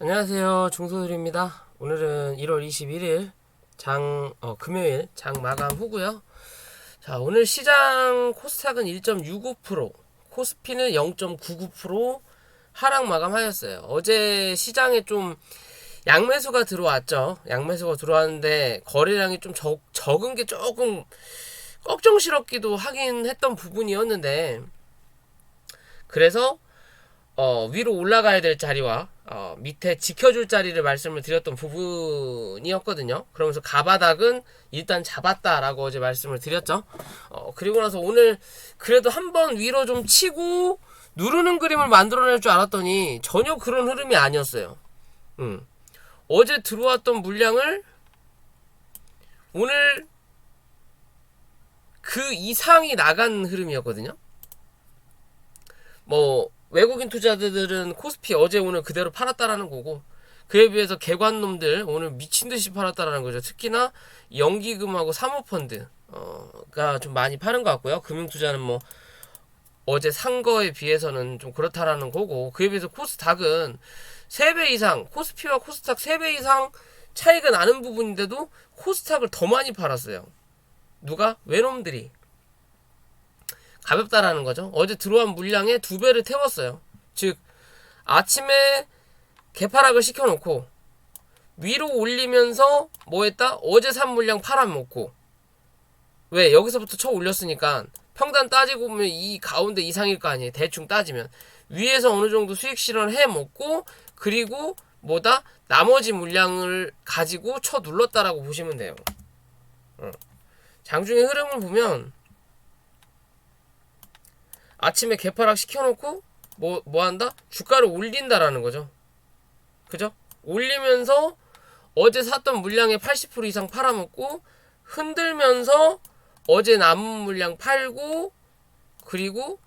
안녕하세요. 중소들입니다. 오늘은 1월 21일 금요일 장 마감 후고요. 자, 오늘 시장 코스닥은 1.65%, 코스피는 0.99% 하락 마감하였어요. 어제 시장에 좀 양매수가 들어왔죠. 양매수가 들어왔는데 거래량이 좀 적은 게 조금 걱정스럽기도 하긴 했던 부분이었는데, 그래서 위로 올라가야 될 자리와 밑에 지켜줄 자리를 말씀을 드렸던 부분이었거든요. 그러면서 가바닥은 일단 잡았다라고 어제 말씀을 드렸죠. 그리고 나서 오늘 그래도 한번 위로 좀 치고 누르는 그림을 만들어낼 줄 알았더니 전혀 그런 흐름이 아니었어요. 어제 들어왔던 물량을 오늘 그 이상이 나간 흐름이었거든요. 외국인 투자자들은 코스피 어제 오늘 그대로 팔았다라는 거고, 그에 비해서 개관놈들 오늘 미친듯이 팔았다라는 거죠. 특히나 연기금하고 사모펀드가 좀 많이 파는 것 같고요. 금융투자는 어제 산 거에 비해서는 좀 그렇다라는 거고, 그에 비해서 코스닥은 3배 이상, 코스피와 코스닥 3배 이상 차이가 나는 부분인데도 코스닥을 더 많이 팔았어요. 누가? 외놈들이. 가볍다라는 거죠. 어제 들어온 물량의 2배를 태웠어요. 즉 아침에 개파락을 시켜놓고 위로 올리면서 뭐했다? 어제 산 물량 팔아먹고. 왜? 여기서부터 쳐 올렸으니까 평단 따지고 보면 이 가운데 이상일 거 아니에요. 대충 따지면 위에서 어느 정도 수익 실현을 해먹고, 그리고 나머지 물량을 가지고 쳐 눌렀다라고 보시면 돼요. 장중의 흐름을 보면 아침에 개파락 시켜놓고 뭐 한다? 주가를 올린다라는 거죠. 그죠? 올리면서 어제 샀던 물량의 80% 이상 팔아먹고, 흔들면서 어제 남은 물량 팔고, 그리고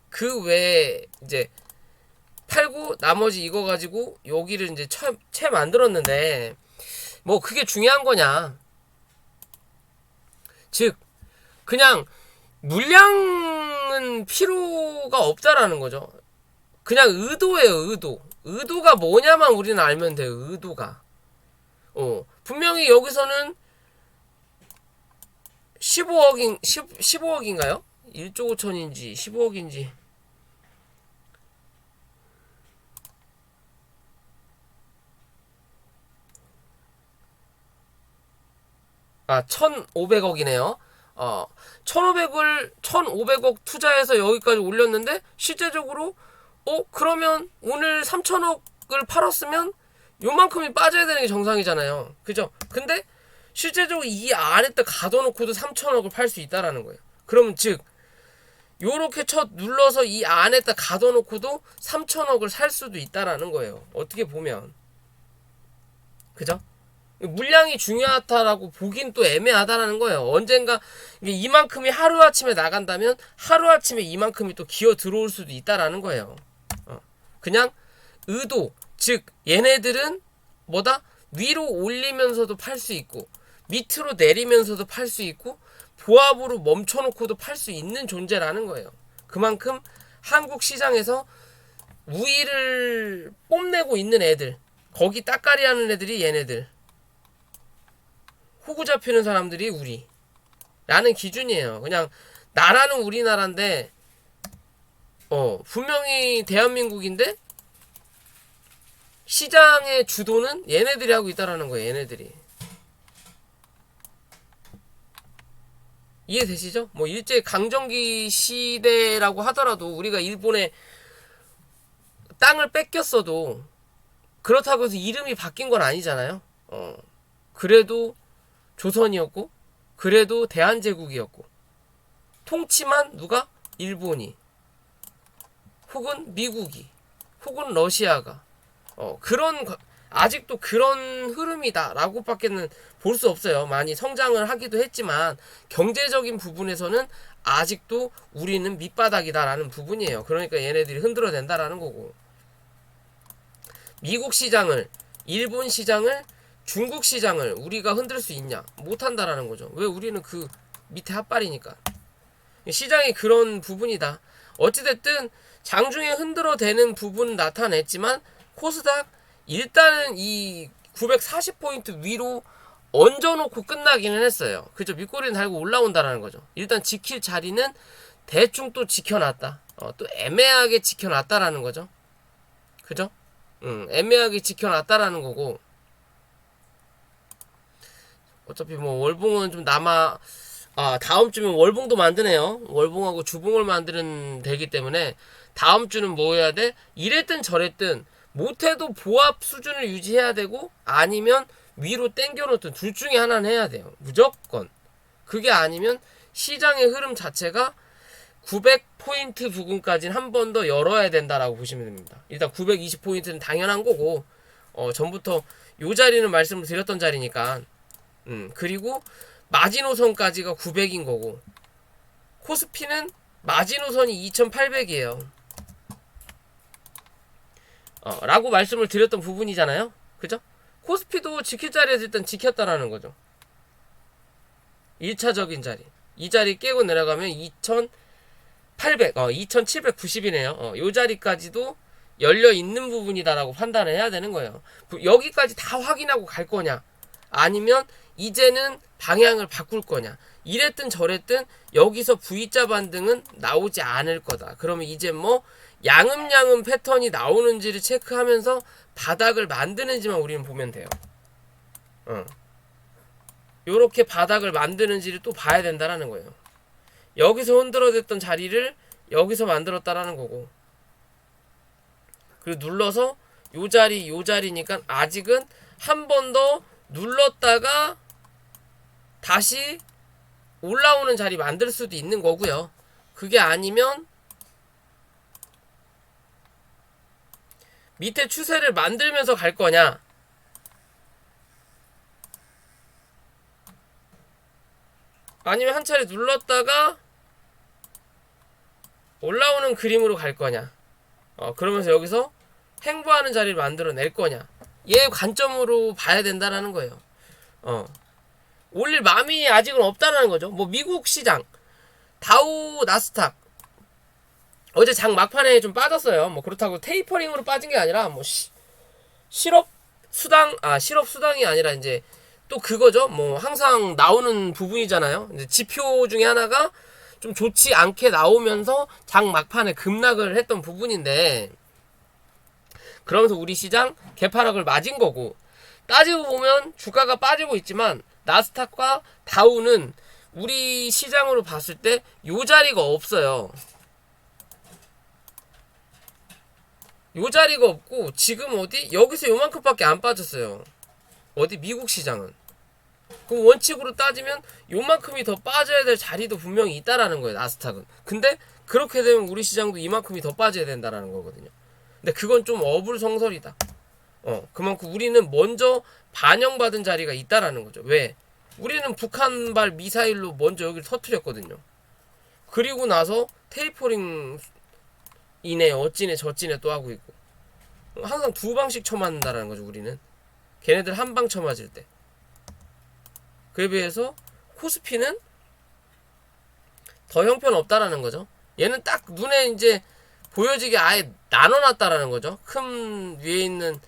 그 외에 이제 팔고 나머지 이거 가지고 여기를 이제 채 만들었는데, 그게 중요한 거냐? 즉 그냥 물량은 필요가 없다라는 거죠. 그냥 의도예요. 의도가 뭐냐만 우리는 알면 돼요. 의도가. 분명히 여기서는 15억인가요? 1조 5천인지 15억인지 1,500억이네요. 1,500억 투자해서 여기까지 올렸는데, 실제적으로 그러면 오늘 3,000억을 팔았으면 요만큼이 빠져야 되는 게 정상이잖아요. 그죠? 근데 실제적으로 이 안에다 가둬놓고도 3,000억을 팔 수 있다라는 거예요. 그러면 즉 요렇게 눌러서 이 안에다 가둬놓고도 3,000억을 살 수도 있다라는 거예요. 어떻게 보면. 그죠? 물량이 중요하다라고 보긴 또 애매하다라는 거예요. 언젠가 이만큼이 하루아침에 나간다면 하루아침에 이만큼이 또 기어 들어올 수도 있다라는 거예요. 그냥 의도, 즉 얘네들은 위로 올리면서도 팔 수 있고 밑으로 내리면서도 팔 수 있고 보합으로 멈춰놓고도 팔 수 있는 존재라는 거예요. 그만큼 한국 시장에서 우위를 뽐내고 있는 애들, 거기 따까리 하는 애들이 얘네들, 호구 잡히는 사람들이 우리 라는 기준이에요. 그냥 나라는 우리나라인데 분명히 대한민국인데 시장의 주도는 얘네들이 하고 있다라는 거예요. 얘네들이. 이해되시죠? 일제 강점기 시대라고 하더라도 우리가 일본에 땅을 뺏겼어도 그렇다고 해서 이름이 바뀐 건 아니잖아요. 그래도 조선이었고, 그래도 대한제국이었고, 통치만 누가? 일본이, 혹은 미국이, 혹은 러시아가. 아직도 그런 흐름이다 라고 밖에는 볼 수 없어요. 많이 성장을 하기도 했지만 경제적인 부분에서는 아직도 우리는 밑바닥이다 라는 부분이에요. 그러니까 얘네들이 흔들어낸다라는 거고, 미국 시장을, 일본 시장을, 중국 시장을 우리가 흔들 수 있냐? 못한다라는 거죠. 왜? 우리는 그 밑에 핫발이니까. 시장이 그런 부분이다. 어찌됐든 장중에 흔들어대는 부분은 나타냈지만 코스닥 일단은 이 940포인트 위로 얹어놓고 끝나기는 했어요. 그죠? 밑꼬리는 달고 올라온다라는 거죠. 일단 지킬 자리는 대충 또 지켜놨다. 또 애매하게 지켜놨다라는 거죠. 그죠? 애매하게 지켜놨다라는 거고, 어차피 뭐 월봉은 좀 다음 주면 월봉도 만드네요. 월봉하고 주봉을 만드는 되기 때문에 다음 주는 뭐 해야 돼? 이랬든 저랬든 못해도 보합 수준을 유지해야 되고, 아니면 위로 땡겨놓든 둘 중에 하나는 해야 돼요. 무조건. 그게 아니면 시장의 흐름 자체가 900포인트 부근까지는 한 번 더 열어야 된다라고 보시면 됩니다. 일단 920포인트는 당연한 거고, 전부터 요 자리는 말씀을 드렸던 자리니까. 그리고 마지노선까지가 900인 거고, 코스피는 마지노선이 2800이에요. 라고 말씀을 드렸던 부분이잖아요. 그죠? 코스피도 지킬 자리에서 일단 지켰다라는 거죠. 1차적인 자리. 이 자리 깨고 내려가면 2790이네요. 요 자리까지도 열려 있는 부분이다라고 판단을 해야 되는 거예요. 여기까지 다 확인하고 갈 거냐? 아니면 이제는 방향을 바꿀 거냐? 이랬든 저랬든 여기서 V자 반등은 나오지 않을 거다. 그러면 이제 뭐 양음양음 패턴이 나오는지를 체크하면서 바닥을 만드는지만 우리는 보면 돼요. 요렇게 바닥을 만드는지를 또 봐야 된다라는 거예요. 여기서 흔들어댔던 자리를 여기서 만들었다라는 거고, 그리고 눌러서 요 자리니까 아직은 한 번 더 눌렀다가 다시 올라오는 자리 만들 수도 있는 거고요. 그게 아니면 밑에 추세를 만들면서 갈 거냐, 아니면 한 차례 눌렀다가 올라오는 그림으로 갈 거냐, 그러면서 여기서 행보하는 자리를 만들어낼 거냐, 얘 관점으로 봐야 된다는 거예요. 올릴 마음이 아직은 없다는 거죠. 뭐 미국 시장, 다우, 나스닥 어제 장 막판에 좀 빠졌어요. 뭐 그렇다고 테이퍼링으로 빠진 게 아니라 뭐 실업 수당이 아니라 이제 또 그거죠. 뭐 항상 나오는 부분이잖아요. 이제 지표 중에 하나가 좀 좋지 않게 나오면서 장 막판에 급락을 했던 부분인데, 그러면서 우리 시장 개파락을 맞은 거고, 따지고 보면 주가가 빠지고 있지만 나스닥과 다우는 우리 시장으로 봤을 때 요 자리가 없어요. 요 자리가 없고 지금 어디 여기서 요만큼밖에 안 빠졌어요. 어디 미국 시장은. 그 원칙으로 따지면 요만큼이 더 빠져야 될 자리도 분명히 있다라는 거예요. 나스닥은. 근데 그렇게 되면 우리 시장도 이만큼이 더 빠져야 된다라는 거거든요. 근데 그건 좀 어불성설이다. 그만큼 우리는 먼저 반영받은 자리가 있다라는 거죠. 왜? 우리는 북한발 미사일로 먼저 여기를 터뜨렸거든요. 그리고 나서 테이퍼링 이네 어찌네 저찌네 또 하고 있고, 항상 두 방씩 쳐맞는다라는 거죠. 우리는 걔네들 한 방 쳐맞을 때. 그에 비해서 코스피는 더 형편없다라는 거죠. 얘는 딱 눈에 이제 보여지게 아예 나눠놨다라는 거죠. 큰 위에 있는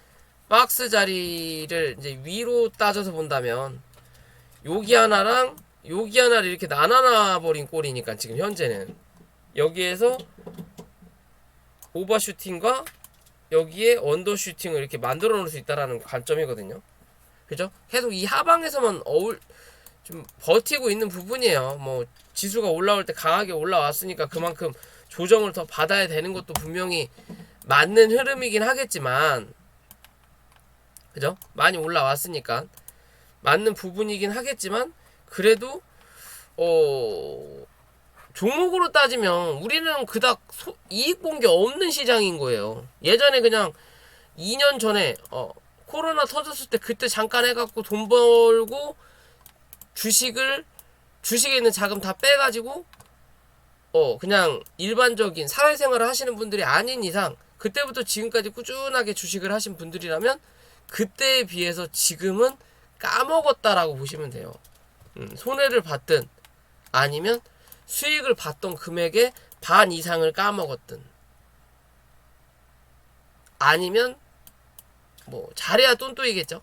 박스 자리를 이제 위로 따져서 본다면 여기 하나랑 여기 하나를 이렇게 나눠놔버린 꼴이니까 지금 현재는 여기에서 오버슈팅과 여기에 언더슈팅을 이렇게 만들어 놓을 수 있다라는 관점이거든요. 그죠? 계속 이 하방에서만 좀 버티고 있는 부분이에요. 뭐 지수가 올라올 때 강하게 올라왔으니까 그만큼 조정을 더 받아야 되는 것도 분명히 맞는 흐름이긴 하겠지만, 그죠? 많이 올라왔으니까 맞는 부분이긴 하겠지만, 그래도 종목으로 따지면 우리는 그닥 이익 본 게 없는 시장인 거예요. 예전에 그냥 2년 전에 코로나 터졌을 때 그때 잠깐 해갖고 돈 벌고 주식에 있는 자금 다 빼가지고 그냥 일반적인 사회생활을 하시는 분들이 아닌 이상, 그때부터 지금까지 꾸준하게 주식을 하신 분들이라면 그때에 비해서 지금은 까먹었다라고 보시면 돼요. 손해를 봤든 아니면 수익을 봤던 금액의 반 이상을 까먹었든, 아니면 뭐 잘해야 똔똔이겠죠.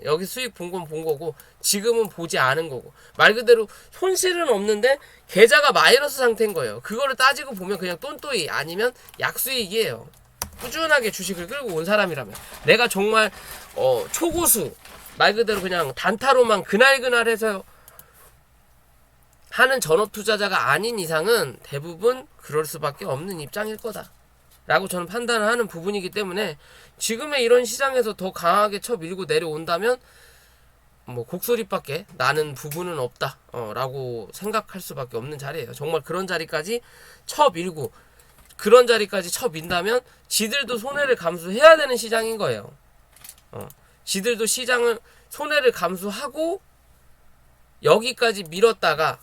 여기 수익 본 건 본 거고 지금은 보지 않은 거고 말 그대로 손실은 없는데 계좌가 마이너스 상태인 거예요. 그거를 따지고 보면 그냥 똔똔이 아니면 약수익이에요. 꾸준하게 주식을 끌고 온 사람이라면 내가 정말 초고수 말 그대로 그냥 단타로만 그날 해서 하는 전업 투자자가 아닌 이상은 대부분 그럴 수밖에 없는 입장일 거다 라고 저는 판단을 하는 부분이기 때문에 지금의 이런 시장에서 더 강하게 쳐밀고 내려온다면 뭐 곡소리밖에 나는 부분은 없다 라고 생각할 수밖에 없는 자리예요. 정말 그런 자리까지 쳐밀고 그런 자리까지 쳐민다면 지들도 손해를 감수해야 되는 시장인 거예요. 지들도 시장을 손해를 감수하고 여기까지 밀었다가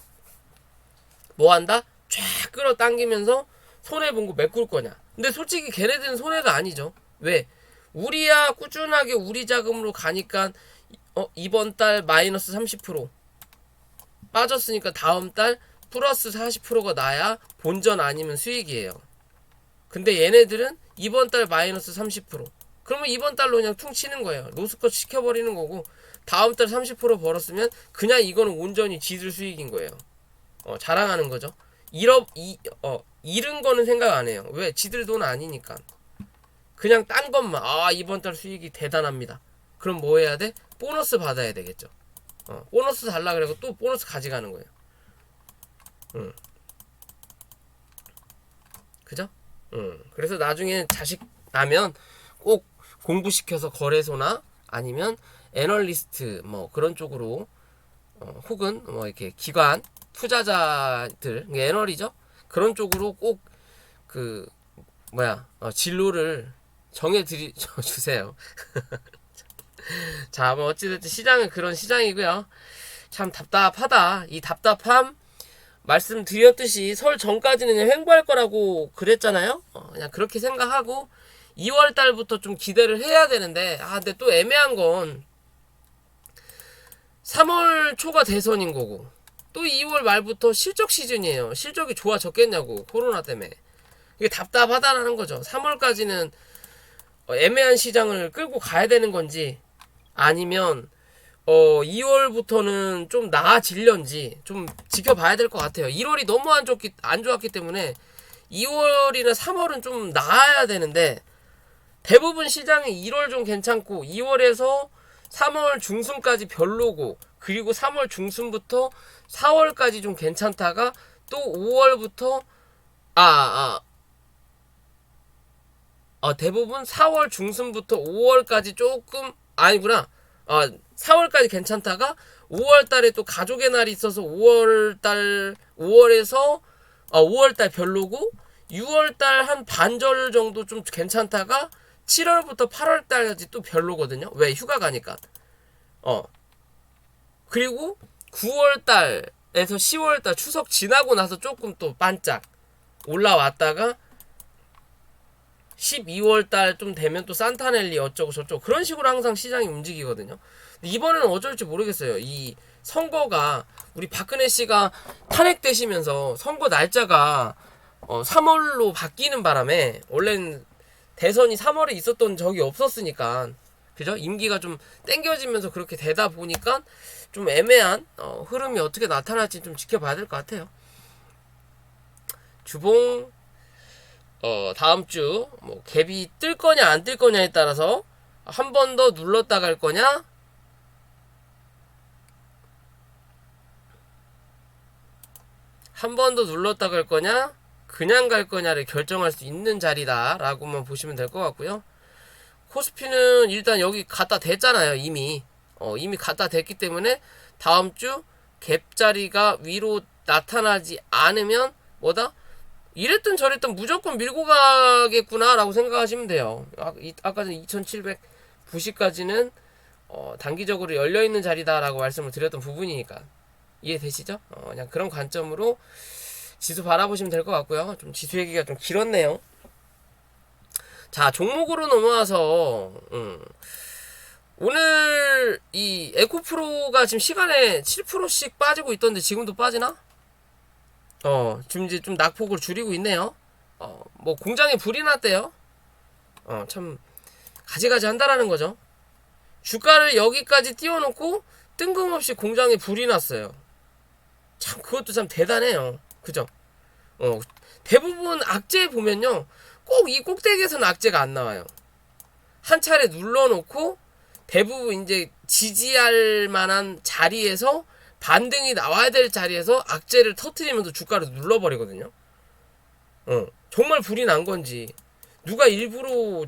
뭐한다? 쫙 끌어당기면서 손해본 거 메꿀 거냐. 근데 솔직히 걔네들은 손해가 아니죠. 왜? 우리야 꾸준하게 우리 자금으로 가니까 이번 달 마이너스 30% 빠졌으니까 다음 달 플러스 40%가 나야 본전 아니면 수익이에요. 근데 얘네들은 이번 달 마이너스 30% 그러면 이번 달로 그냥 퉁 치는 거예요. 로스컷 시켜버리는 거고 다음 달 30% 벌었으면 그냥 이거는 온전히 지들 수익인 거예요. 자랑하는 거죠. 잃은 거는 생각 안 해요. 왜? 지들 돈 아니니까. 그냥 딴 것만 이번 달 수익이 대단합니다. 그럼 뭐 해야 돼? 보너스 받아야 되겠죠. 보너스 달라 그래고 또 보너스 가져가는 거예요. 그죠? 그래서 나중에 자식 나면 꼭 공부시켜서 거래소나 아니면 애널리스트 뭐 그런 쪽으로 혹은 뭐 이렇게 기관 투자자들 애널이죠. 그런 쪽으로 꼭 그 진로를 정해드리 주세요. 자, 뭐 어찌됐든 시장은 그런 시장이고요. 참 답답하다. 이 답답함 말씀드렸듯이 설 전까지는 그냥 횡보할 거라고 그랬잖아요. 그냥 그렇게 생각하고 2월 달부터 좀 기대를 해야 되는데 근데 또 애매한 건 3월 초가 대선인 거고 또 2월 말부터 실적 시즌이에요. 실적이 좋아졌겠냐고 코로나 때문에. 이게 답답하다라는 거죠. 3월까지는 애매한 시장을 끌고 가야 되는 건지 아니면 2월부터는 좀 나아질련지 좀 지켜봐야 될 것 같아요. 1월이 너무 안 좋았기 때문에 2월이나 3월은 좀 나아야 되는데 대부분 시장이 1월 좀 괜찮고 2월에서 3월 중순까지 별로고 그리고 3월 중순부터 4월까지 좀 괜찮다가 또 5월부터 대부분 4월 중순부터 5월까지 조금 아니구나. 4월까지 괜찮다가 5월달에 또 가족의 날이 있어서 5월에서 5월달 별로고 6월달 한 반절 정도 좀 괜찮다가 7월부터 8월달까지 또 별로거든요. 왜? 휴가 가니까. 그리고 9월달에서 10월달 추석 지나고 나서 조금 또 반짝 올라왔다가 12월달 좀 되면 또 산타넬리 어쩌고 저쩌고 그런 식으로 항상 시장이 움직이거든요. 이번에는 어쩔지 모르겠어요. 이 선거가 우리 박근혜 씨가 탄핵되시면서 선거 날짜가 3월로 바뀌는 바람에 원래는 대선이 3월에 있었던 적이 없었으니까 그죠? 임기가 좀 땡겨지면서 그렇게 되다 보니까 좀 애매한 흐름이 어떻게 나타날지 좀 지켜봐야 될 것 같아요. 주봉 다음 주 뭐 갭이 뜰 거냐 안 뜰 거냐에 따라서 한 번 더 눌렀다 갈 거냐 한 번 더 눌렀다 갈 거냐 그냥 갈 거냐를 결정할 수 있는 자리다 라고만 보시면 될 것 같고요. 코스피는 일단 여기 갖다 댔잖아요. 이미 갖다 댔기 때문에 다음 주 갭자리가 위로 나타나지 않으면 뭐다? 이랬든 저랬든 무조건 밀고 가겠구나 라고 생각하시면 돼요. 아까 전 2790까지는 단기적으로 열려있는 자리다 라고 말씀을 드렸던 부분이니까 이해되시죠? 그냥 그런 관점으로 지수 바라보시면 될 것 같고요. 좀 지수 얘기가 좀 길었네요. 자, 종목으로 넘어와서 오늘 이 에코프로가 지금 시간에 7%씩 빠지고 있던데 지금도 빠지나? 지금 이제 좀 낙폭을 줄이고 있네요. 뭐 공장에 불이 났대요. 참 가지가지 한다라는 거죠. 주가를 여기까지 띄워놓고 뜬금없이 공장에 불이 났어요. 참 그것도 참 대단해요. 그죠? 대부분 악재 보면요, 꼭 이 꼭대기에서는 악재가 안 나와요. 한 차례 눌러놓고 대부분 이제 지지할 만한 자리에서 반등이 나와야 될 자리에서 악재를 터트리면서 주가를 눌러버리거든요. 정말 불이 난 건지 누가 일부러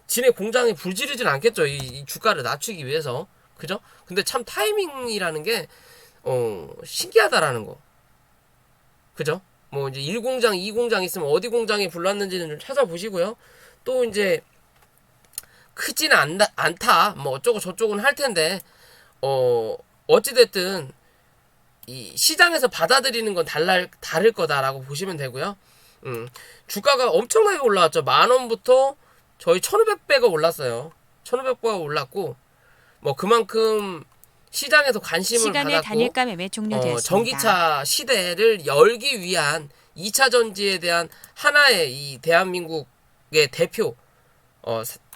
지네 공장에 불 지르진 않겠죠. 이 주가를 낮추기 위해서. 그죠? 근데 참 타이밍이라는 게 신기하다라는 거. 그죠? 뭐 이제 1공장, 2공장 있으면 어디 공장에 불 났는지는 좀 찾아보시고요. 또 이제 크지는 않다. 뭐 어쩌고 저쩌고는 할 텐데 어찌됐든 이 시장에서 받아들이는 건 다를 거다라고 보시면 되고요. 주가가 엄청나게 올라왔죠. 10,000원부터 저희 1,500배가 올랐어요. 1,500배가 올랐고 뭐 그만큼 시장에서 관심을 받았고 단일가 매매 종료되었습니다. 전기차 시대를 열기 위한 2차 전지에 대한 하나의 이 대한민국의 대표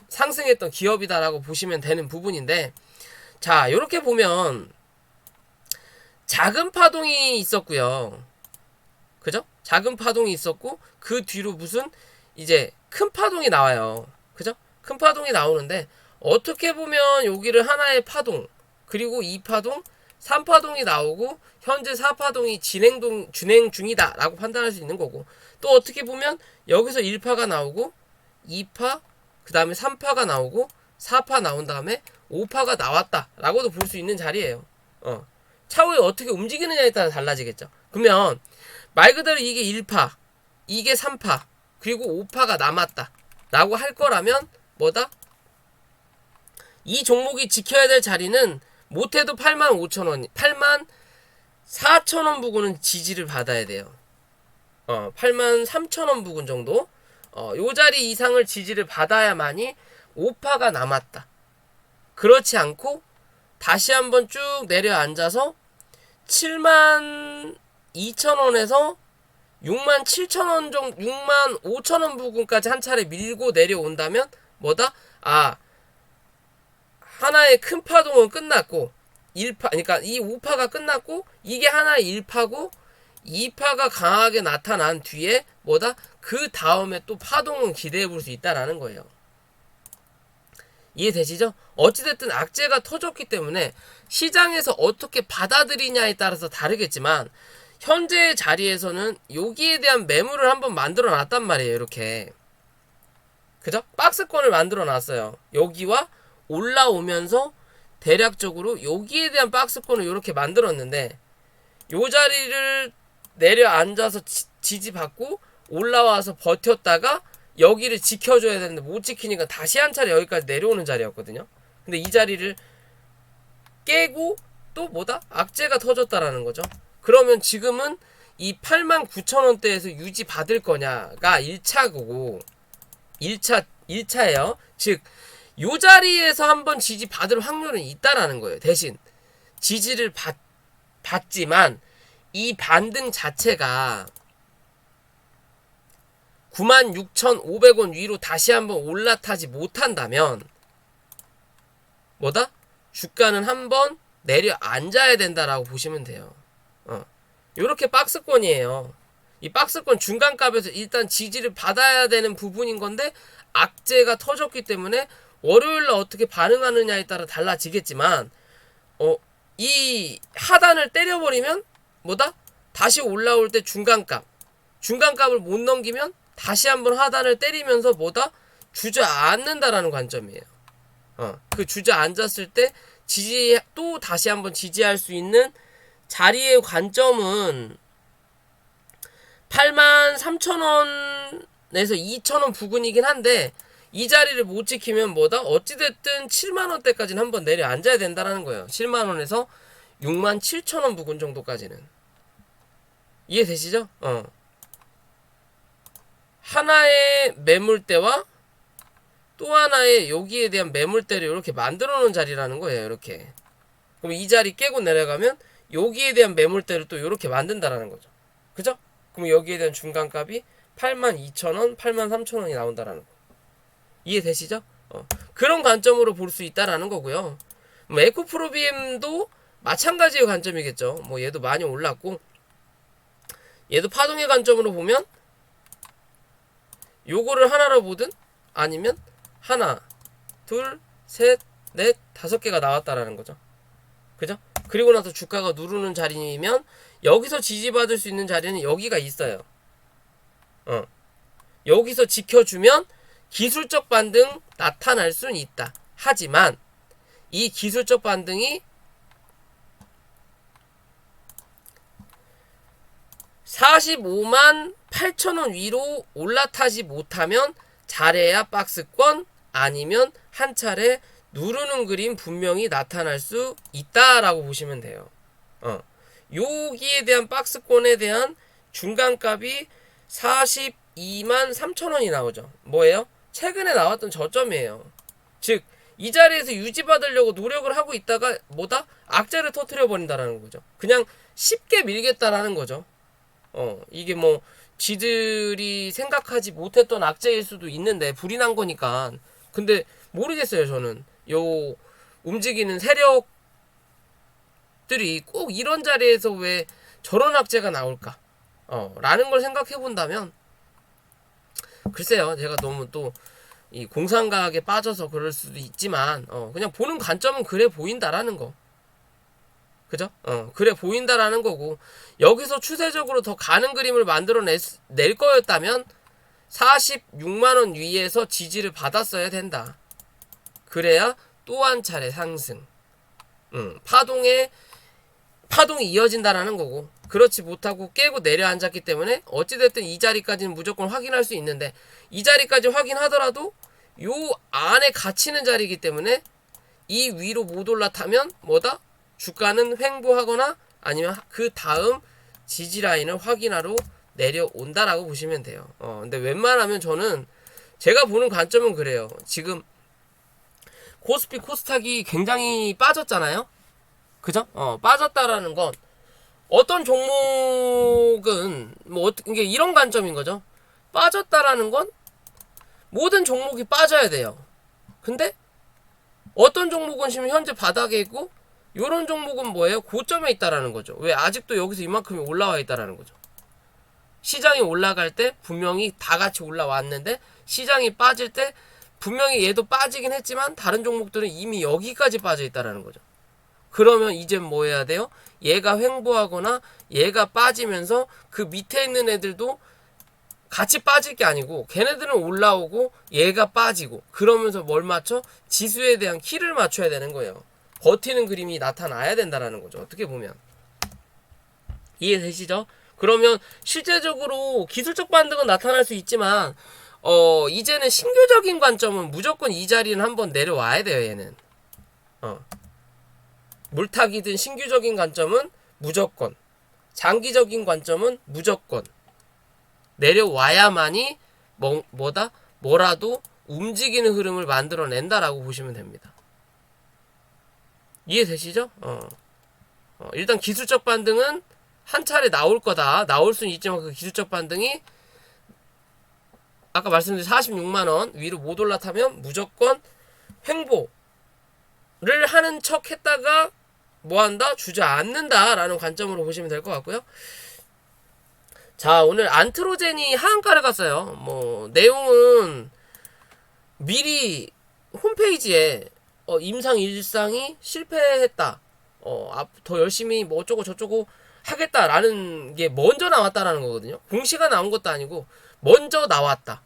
상승했던 기업이다라고 보시면 되는 부분인데, 자 이렇게 보면 작은 파동이 있었고요. 그죠? 작은 파동이 있었고 그 뒤로 무슨 이제 큰 파동이 나와요. 그죠? 큰 파동이 나오는데 어떻게 보면 여기를 하나의 파동, 그리고 2파동, 3파동이 나오고 현재 4파동이 진행 중이다 라고 판단할 수 있는 거고, 또 어떻게 보면 여기서 1파가 나오고 2파, 그 다음에 3파가 나오고 4파 나온 다음에 5파가 나왔다 라고도 볼 수 있는 자리예요. 차후에 어떻게 움직이느냐에 따라 달라지겠죠. 그러면 말 그대로 이게 1파, 이게 3파, 그리고 5파가 남았다 라고 할 거라면 뭐다? 이 종목이 지켜야 될 자리는 못해도 85,000원, 84,000원 부근은 지지를 받아야 돼요. 83,000원 부근 정도? 요 자리 이상을 지지를 받아야만이 5파가 남았다. 그렇지 않고 다시 한번 쭉 내려앉아서 72,000원에서 67,000원 정도, 65,000원 부근까지 한 차례 밀고 내려온다면 뭐다? 하나의 큰 파동은 끝났고 1파, 그러니까 이 5파가 끝났고 이게 하나의 1파고 2파가 강하게 나타난 뒤에 뭐다? 그 다음에 또 파동은 기대해 볼 수 있다라는 거예요. 이해되시죠? 어찌됐든 악재가 터졌기 때문에 시장에서 어떻게 받아들이냐에 따라서 다르겠지만 현재 자리에서는 여기에 대한 매물을 한번 만들어 놨단 말이에요. 이렇게. 그죠? 박스권을 만들어 놨어요. 여기와 올라오면서 대략적으로 여기에 대한 박스권을 이렇게 만들었는데, 요 자리를 내려앉아서 지지받고 올라와서 버텼다가 여기를 지켜줘야 되는데 못 지키니까 다시 한 차례 여기까지 내려오는 자리였거든요. 근데 이 자리를 깨고 또 뭐다? 악재가 터졌다라는 거죠. 그러면 지금은 이 89,000원대에서 유지 받을 거냐가 1차고 1차예요. 즉 요 자리에서 한번 지지 받을 확률은 있다라는 거예요. 대신 지지를 받지만 이 반등 자체가 96,500원 위로 다시 한번 올라타지 못한다면 뭐다? 주가는 한번 내려앉아야 된다라고 보시면 돼요. 요렇게 박스권이에요. 이 박스권 중간값에서 일단 지지를 받아야 되는 부분인 건데 악재가 터졌기 때문에 월요일날 어떻게 반응하느냐에 따라 달라지겠지만 이 하단을 때려버리면 뭐다? 다시 올라올 때 중간값을 못 넘기면 다시 한번 하단을 때리면서 뭐다? 주저앉는다라는 관점이에요. 그 주저앉았을 때 또 다시 한번 지지할 수 있는 자리의 관점은 83,000원에서 2,000원 부근이긴 한데 이 자리를 못 지키면 뭐다? 어찌됐든 7만원대까지는 한번 내려앉아야 된다는 거예요. 7만원에서 67,000원 부근 정도까지는. 이해되시죠? 하나의 매물대와 또 하나의 여기에 대한 매물대를 이렇게 만들어 놓은 자리라는 거예요. 이렇게. 그럼 이 자리 깨고 내려가면 여기에 대한 매물대를 또 이렇게 만든다라는 거죠. 그죠? 그럼 여기에 대한 중간값이 82,000원, 83,000원이 나온다라는 거. 이해되시죠? 그런 관점으로 볼 수 있다라는 거고요. 뭐 에코프로비엠도 마찬가지의 관점이겠죠. 뭐 얘도 많이 올랐고, 얘도 파동의 관점으로 보면 요거를 하나로 보든 아니면 하나, 둘, 셋, 넷, 5개가 나왔다라는 거죠. 그죠? 그리고 나서 주가가 누르는 자리면 여기서 지지받을 수 있는 자리는 여기가 있어요. 여기서 지켜주면 기술적 반등 나타날 수는 있다. 하지만 이 기술적 반등이 45만 8천원 위로 올라타지 못하면 잘해야 박스권, 아니면 한 차례 누르는 그림 분명히 나타날 수 있다라고 보시면 돼요. 여기에 대한 박스권에 대한 중간값이 42만 3천원이 나오죠. 뭐예요? 최근에 나왔던 저점이에요. 즉 이 자리에서 유지받으려고 노력을 하고 있다가 뭐다? 악재를 터뜨려 버린다라는 거죠. 그냥 쉽게 밀겠다라는 거죠. 이게 뭐 지들이 생각하지 못했던 악재일 수도 있는데 불이 난 거니까. 근데 모르겠어요. 저는 요 움직이는 세력들이 꼭 이런 자리에서 왜 저런 악재가 나올까? 라는 걸 생각해 본다면, 글쎄요, 제가 너무 또 이 공상과학에 빠져서 그럴 수도 있지만, 그냥 보는 관점은 그래 보인다라는 거. 그죠? 그래 보인다라는 거고, 여기서 추세적으로 더 가는 그림을 낼 거였다면 46만원 위에서 지지를 받았어야 된다. 그래야 또 한 차례 상승, 파동이 이어진다라는 거고, 그렇지 못하고 깨고 내려앉았기 때문에 어찌됐든 이 자리까지는 무조건 확인할 수 있는데, 이 자리까지 확인하더라도 요 안에 갇히는 자리이기 때문에 이 위로 못 올라타면 뭐다? 주가는 횡보하거나 아니면 그 다음 지지라인을 확인하러 내려온다라고 보시면 돼요. 근데 웬만하면 저는 제가 보는 관점은 그래요. 지금 코스피 코스닥이 굉장히 빠졌잖아요. 그죠? 빠졌다라는 건 어떤 종목은 뭐 이게 이런 관점인 거죠. 빠졌다라는 건 모든 종목이 빠져야 돼요. 근데 어떤 종목은 지금 현재 바닥에 있고, 요런 종목은 뭐예요? 고점에 있다라는 거죠. 왜? 아직도 여기서 이만큼이 올라와 있다라는 거죠. 시장이 올라갈 때 분명히 다 같이 올라왔는데, 시장이 빠질 때 분명히 얘도 빠지긴 했지만 다른 종목들은 이미 여기까지 빠져 있다라는 거죠. 그러면 이제 뭐 해야 돼요? 얘가 횡보하거나 얘가 빠지면서 그 밑에 있는 애들도 같이 빠질 게 아니고 걔네들은 올라오고 얘가 빠지고, 그러면서 뭘 맞춰? 지수에 대한 키를 맞춰야 되는 거예요. 버티는 그림이 나타나야 된다라는 거죠. 어떻게 보면 이해되시죠? 그러면 실제적으로 기술적 반등은 나타날 수 있지만 이제는 신규적인 관점은 무조건 이 자리는 한번 내려와야 돼요. 얘는 물타기든 신규적인 관점은 무조건, 장기적인 관점은 무조건 내려와야만이 뭐라도 움직이는 흐름을 만들어낸다라고 보시면 됩니다. 이해되시죠? 일단 기술적 반등은 한 차례 나올 거다. 나올 수는 있지만 그 기술적 반등이 아까 말씀드린 46만원 위로 못 올라타면 무조건 횡보를 하는 척 했다가 뭐한다? 주저앉는다 라는 관점으로 보시면 될 것 같고요. 자, 오늘 안트로젠이 하한가를 갔어요. 뭐 내용은 미리 홈페이지에 임상 일상이 실패했다, 더 열심히 뭐 어쩌고 저쩌고 하겠다라는 게 먼저 나왔다라는 거거든요. 공시가 나온 것도 아니고 먼저 나왔다.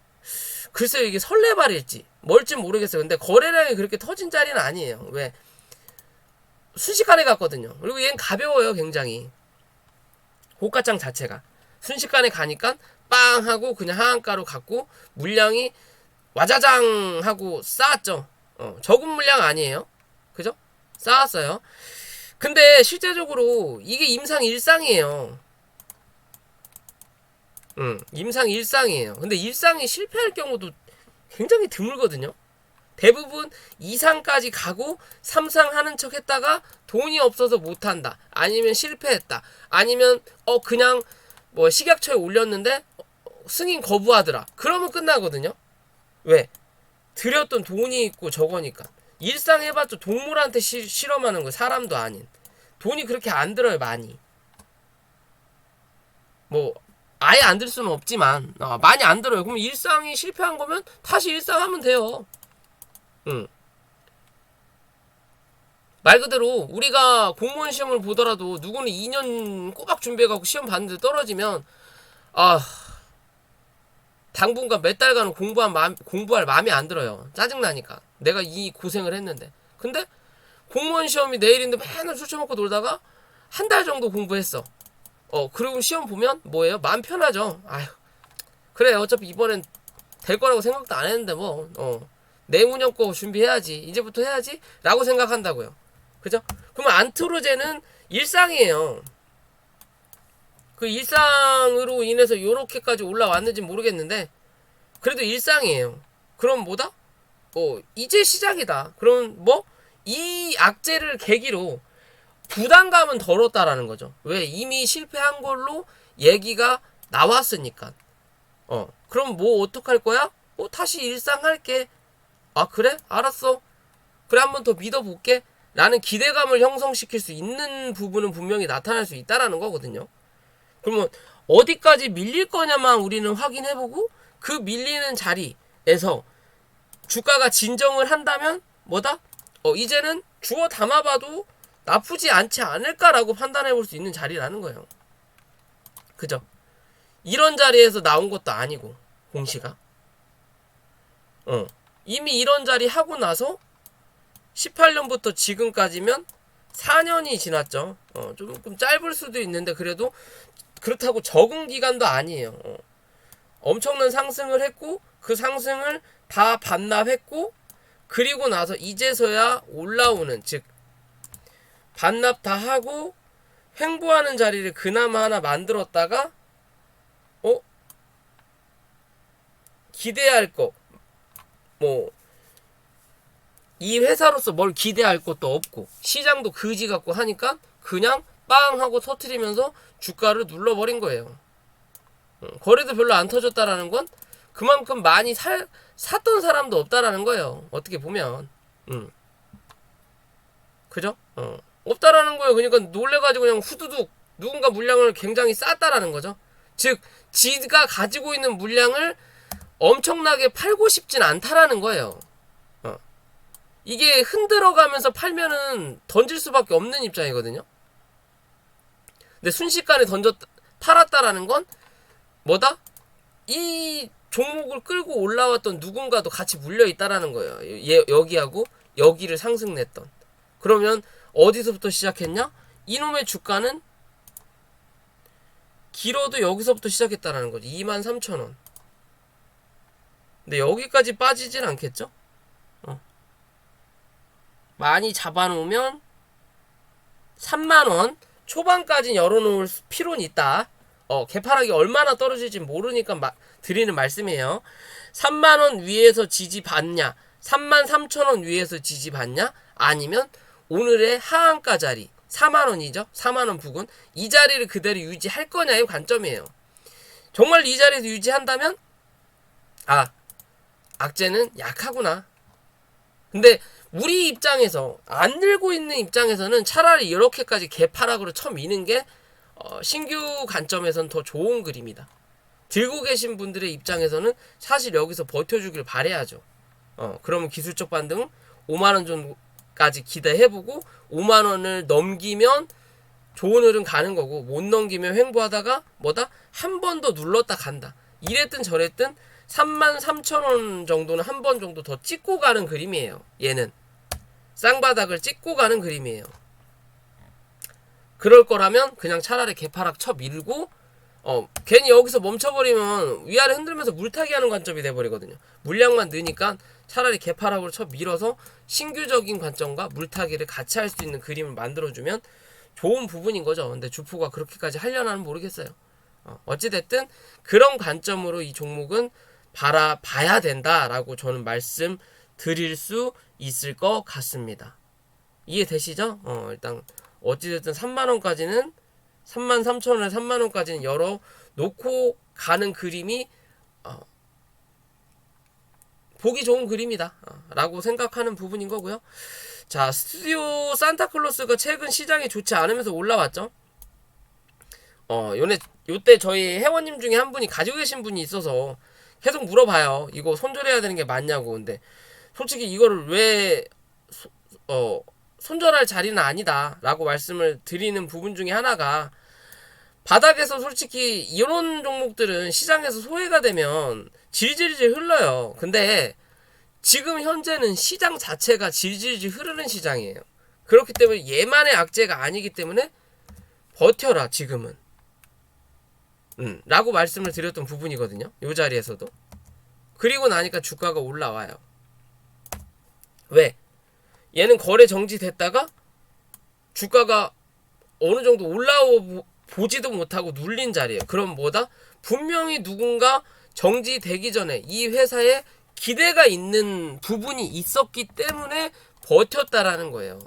글쎄요, 이게 설레발일지 뭘지 모르겠어요. 근데 거래량이 그렇게 터진 자리는 아니에요. 왜? 순식간에 갔거든요. 그리고 얘는 가벼워요. 굉장히 호가창 자체가 순식간에 가니까 빵 하고 그냥 하한가로 갔고, 물량이 와자장 하고 쌓았죠. 적은 물량 아니에요. 그죠? 쌓았어요. 근데 실제적으로 이게 임상 일상이에요. 임상 일상이에요. 근데 일상이 실패할 경우도 굉장히 드물거든요. 대부분 2상까지 가고 3상 하는 척 했다가 돈이 없어서 못한다, 아니면 실패했다, 아니면 그냥 뭐 식약처에 올렸는데 승인 거부하더라, 그러면 끝나거든요. 왜? 들였던 돈이 있고 저거니까. 일상 해봤자 동물한테 실험하는 거, 사람도 아닌. 돈이 그렇게 안 들어요, 많이. 뭐 아예 안 들 수는 없지만 많이 안 들어요. 그럼 일상이 실패한 거면 다시 일상 하면 돼요. 응. 말 그대로 우리가 공무원 시험을 보더라도 누구는 2년 꼬박 준비해갖고 시험 봤는데 떨어지면 아 당분간 몇 달간은 공부할 마음이 안 들어요. 짜증나니까. 내가 이 고생을 했는데. 근데 공무원 시험이 내일인데 맨날 술 처먹고 놀다가 한 달 정도 공부했어. 그리고 시험 보면 뭐예요? 마음 편하죠. 아휴 그래 어차피 이번엔 될 거라고 생각도 안 했는데 뭐 내후년 거 준비해야지. 이제부터 해야지 라고 생각한다고요. 그죠? 그러면 안트로제는 일상이에요. 그 일상으로 인해서 요렇게까지 올라왔는지 모르겠는데 그래도 일상이에요. 그럼 뭐다? 이제 시작이다. 그럼 뭐? 이 악재를 계기로 부담감은 덜었다라는 거죠. 왜? 이미 실패한 걸로 얘기가 나왔으니까. 그럼 뭐 어떡할 거야? 다시 일상 할게. 아 그래? 알았어. 그래 한번 더 믿어볼게. 라는 기대감을 형성시킬 수 있는 부분은 분명히 나타날 수 있다라는 거거든요. 그러면 어디까지 밀릴 거냐만 우리는 확인해보고 그 밀리는 자리에서 주가가 진정을 한다면 뭐다? 이제는 주워 담아봐도 나쁘지 않지 않을까라고 판단해볼 수 있는 자리라는 거예요. 그죠? 이런 자리에서 나온 것도 아니고 공시가 이미 이런 자리 하고 나서 18년부터 지금까지면 4년이 지났죠. 조금 짧을 수도 있는데 그래도 그렇다고 적은 기간도 아니에요. 엄청난 상승을 했고 그 상승을 다 반납했고 그리고 나서 이제서야 올라오는 즉 반납 다 하고 횡보하는 자리를 그나마 하나 만들었다가 기대할 거 뭐 이 회사로서 뭘 기대할 것도 없고 시장도 그지 같고 하니까 그냥 빵 하고 터트리면서 주가를 눌러버린 거예요. 거래도 별로 안 터졌다라는 건 그만큼 많이 샀던 사람도 없다라는 거예요. 어떻게 보면 그죠? 없다라는 거예요. 그러니까 놀래가지고 그냥 후두둑 누군가 물량을 굉장히 쌌다라는 거죠. 즉 지가 가지고 있는 물량을 엄청나게 팔고 싶진 않다라는 거예요. 이게 흔들어가면서 팔면은 던질 수밖에 없는 입장이거든요. 근데 순식간에 팔았다라는 건 뭐다? 이 종목을 끌고 올라왔던 누군가도 같이 물려있다라는 거예요. 여기하고 여기를 상승냈던. 그러면 어디서부터 시작했냐? 이놈의 주가는 길어도 여기서부터 시작했다라는 거지. 23,000원. 근데 여기까지 빠지진 않겠죠? 많이 잡아놓으면 3만원 초반까지 열어놓을 필요는 있다. 개파락이 얼마나 떨어질지 모르니까 드리는 말씀이에요. 3만원 위에서 지지받냐 33,000원 위에서 지지받냐 아니면 오늘의 하한가 자리 4만원이죠. 4만원 부근 이 자리를 그대로 유지할 거냐의 관점이에요. 정말 이 자리에서 유지한다면 악재는 약하구나. 근데 우리 입장에서 안 들고 있는 입장에서는 차라리 이렇게까지 개파락으로 쳐미는 게 신규 관점에서는 더 좋은 그림이다. 들고 계신 분들의 입장에서는 사실 여기서 버텨주길 바라야죠. 그러면 기술적 반등 5만원 정도까지 기대해보고 5만원을 넘기면 좋은 흐름 가는 거고 못 넘기면 횡보하다가 뭐다? 한 번 더 눌렀다 간다. 이랬든 저랬든 33,000원 정도는 한 번 정도 더 찍고 가는 그림이에요. 얘는 쌍바닥을 찍고 가는 그림이에요. 그럴 거라면 그냥 차라리 개파락 쳐 밀고 괜히 여기서 멈춰버리면 위아래 흔들면서 물타기 하는 관점이 돼버리거든요. 물량만 느니까 차라리 개파락으로 쳐 밀어서 신규적인 관점과 물타기를 같이 할 수 있는 그림을 만들어주면 좋은 부분인 거죠. 근데 주포가 그렇게까지 하려나는 모르겠어요. 어찌됐든 그런 관점으로 이 종목은 바라봐야 된다라고 저는 말씀드릴 수 있을 것 같습니다. 이해되시죠? 일단 어찌됐든 3만원까지는 33,000원에 3만원까지는 열어놓고 가는 그림이 보기 좋은 그림이다 라고 생각하는 부분인 거고요. 자, 스튜디오 산타클로스가 최근 시장이 좋지 않으면서 올라왔죠. 요때 저희 회원님 중에 한 분이 가지고 계신 분이 있어서 계속 물어봐요. 이거 손절해야 되는 게 맞냐고. 근데 솔직히 이거를 왜 손절할 자리는 아니다 라고 말씀을 드리는 부분 중에 하나가, 바닥에서 솔직히 이런 종목들은 시장에서 소외가 되면 질질질 흘러요. 근데 지금 현재는 시장 자체가 질질질 흐르는 시장이에요. 그렇기 때문에 얘만의 악재가 아니기 때문에 버텨라 지금은 라고 말씀을 드렸던 부분이거든요. 요 자리에서도. 그리고 나니까 주가가 올라와요. 왜? 얘는 거래 정지됐다가 주가가 어느 정도 보지도 못하고 눌린 자리예요. 그럼 뭐다? 분명히 누군가 정지되기 전에 이 회사에 기대가 있는 부분이 있었기 때문에 버텼다라는 거예요.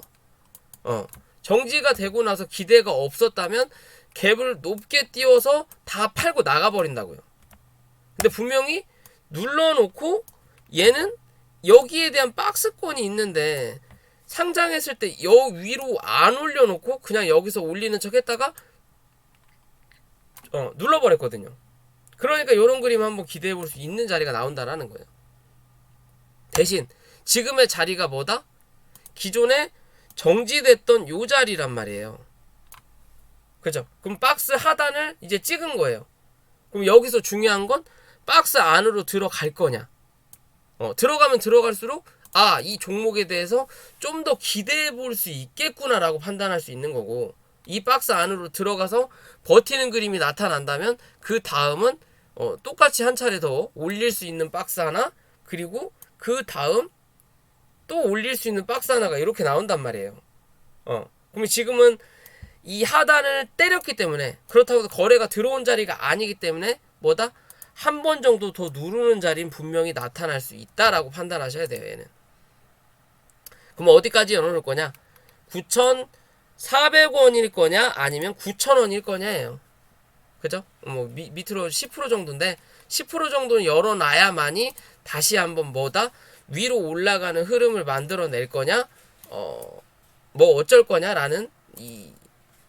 정지가 되고 나서 기대가 없었다면 갭을 높게 띄워서 다 팔고 나가버린다고요. 근데 분명히 눌러놓고 얘는 여기에 대한 박스권이 있는데 상장했을 때 여 위로 안 올려놓고 그냥 여기서 올리는 척 했다가 눌러버렸거든요. 그러니까 이런 그림 한번 기대해 볼 수 있는 자리가 나온다라는 거예요. 대신 지금의 자리가 뭐다? 기존에 정지됐던 요 자리란 말이에요. 그죠? 그럼 박스 하단을 이제 찍은 거예요. 그럼 여기서 중요한 건 박스 안으로 들어갈 거냐. 들어가면 들어갈수록 이 종목에 대해서 좀 더 기대해 볼 수 있겠구나라고 판단할 수 있는 거고, 이 박스 안으로 들어가서 버티는 그림이 나타난다면 그 다음은 똑같이 한 차례 더 올릴 수 있는 박스 하나, 그리고 그 다음 또 올릴 수 있는 박스 하나가 이렇게 나온단 말이에요. 그럼 지금은 이 하단을 때렸기 때문에, 그렇다고 해서 거래가 들어온 자리가 아니기 때문에 뭐다? 한 번 정도 더 누르는 자리는 분명히 나타날 수 있다라고 판단하셔야 돼요. 얘는. 그럼 어디까지 열어놓을 거냐? 9,400원일 거냐 아니면 9,000원일 거냐예요. 그죠? 밑으로 10% 정도인데 10% 정도는 열어놔야만이 다시 한번 뭐다? 위로 올라가는 흐름을 만들어낼 거냐, 뭐 어쩔 거냐라는 이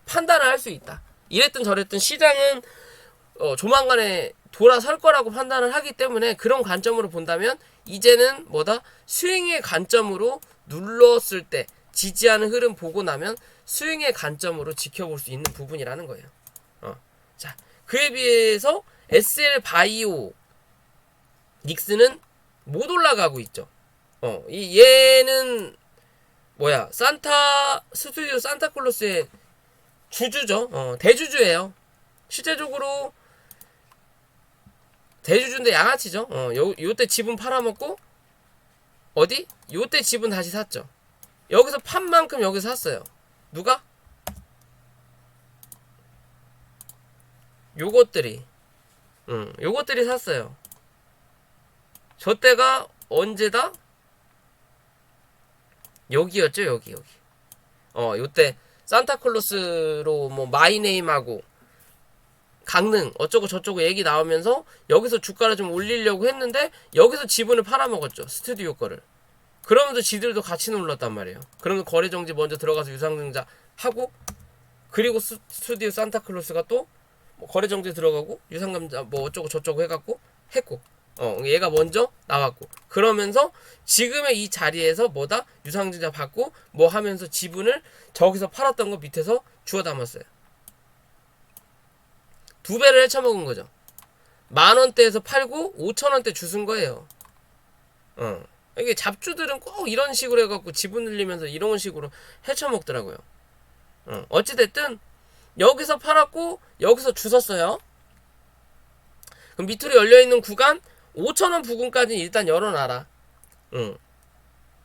판단을 할 수 있다. 이랬든 저랬든 시장은 조만간에 돌아설 거라고 판단을 하기 때문에, 그런 관점으로 본다면 이제는 뭐다? 스윙의 관점으로 눌렀을 때 지지하는 흐름 보고 나면 스윙의 관점으로 지켜볼 수 있는 부분이라는 거예요. 자, 그에 비해서 SL 바이오 닉스는 못 올라가고 있죠. 얘는 뭐야? 스튜디오 산타클로스의 주주죠. 대주주예요. 실제적으로 대주주인데 양아치죠. 요때 지분 팔아먹고 요때 지분 다시 샀죠. 여기서 판 만큼 여기서 샀어요. 누가? 요것들이 샀어요. 저 때가 언제다? 여기였죠. 여기. 요때 산타클로스로 뭐 마이네임하고 강릉 어쩌고 저쩌고 얘기 나오면서 여기서 주가를 좀 올리려고 했는데 여기서 지분을 팔아먹었죠. 스튜디오 거를. 그러면서 지들도 같이 눌렀단 말이에요. 그러면 거래정지 먼저 들어가서 유상증자 하고, 그리고 스튜디오 산타클로스가 또 뭐 거래정지 들어가고 유상증자 뭐 어쩌고 저쩌고 해갖고 했고, 얘가 먼저 나왔고, 그러면서 지금의 이 자리에서 뭐다? 유상증자 받고 뭐 하면서 지분을 저기서 팔았던 거 밑에서 주워 담았어요. 2배를 헤쳐먹은 거죠. 10,000원대에서 팔고 5,000원대 주순 거예요. 이게 잡주들은 꼭 이런 식으로 해갖고 지분 늘리면서 이런 식으로 헤쳐먹더라고요. 어찌됐든 여기서 팔았고 여기서 주웠어요. 그럼 밑으로 열려있는 구간 5,000원 부근까지 일단 열어놔라.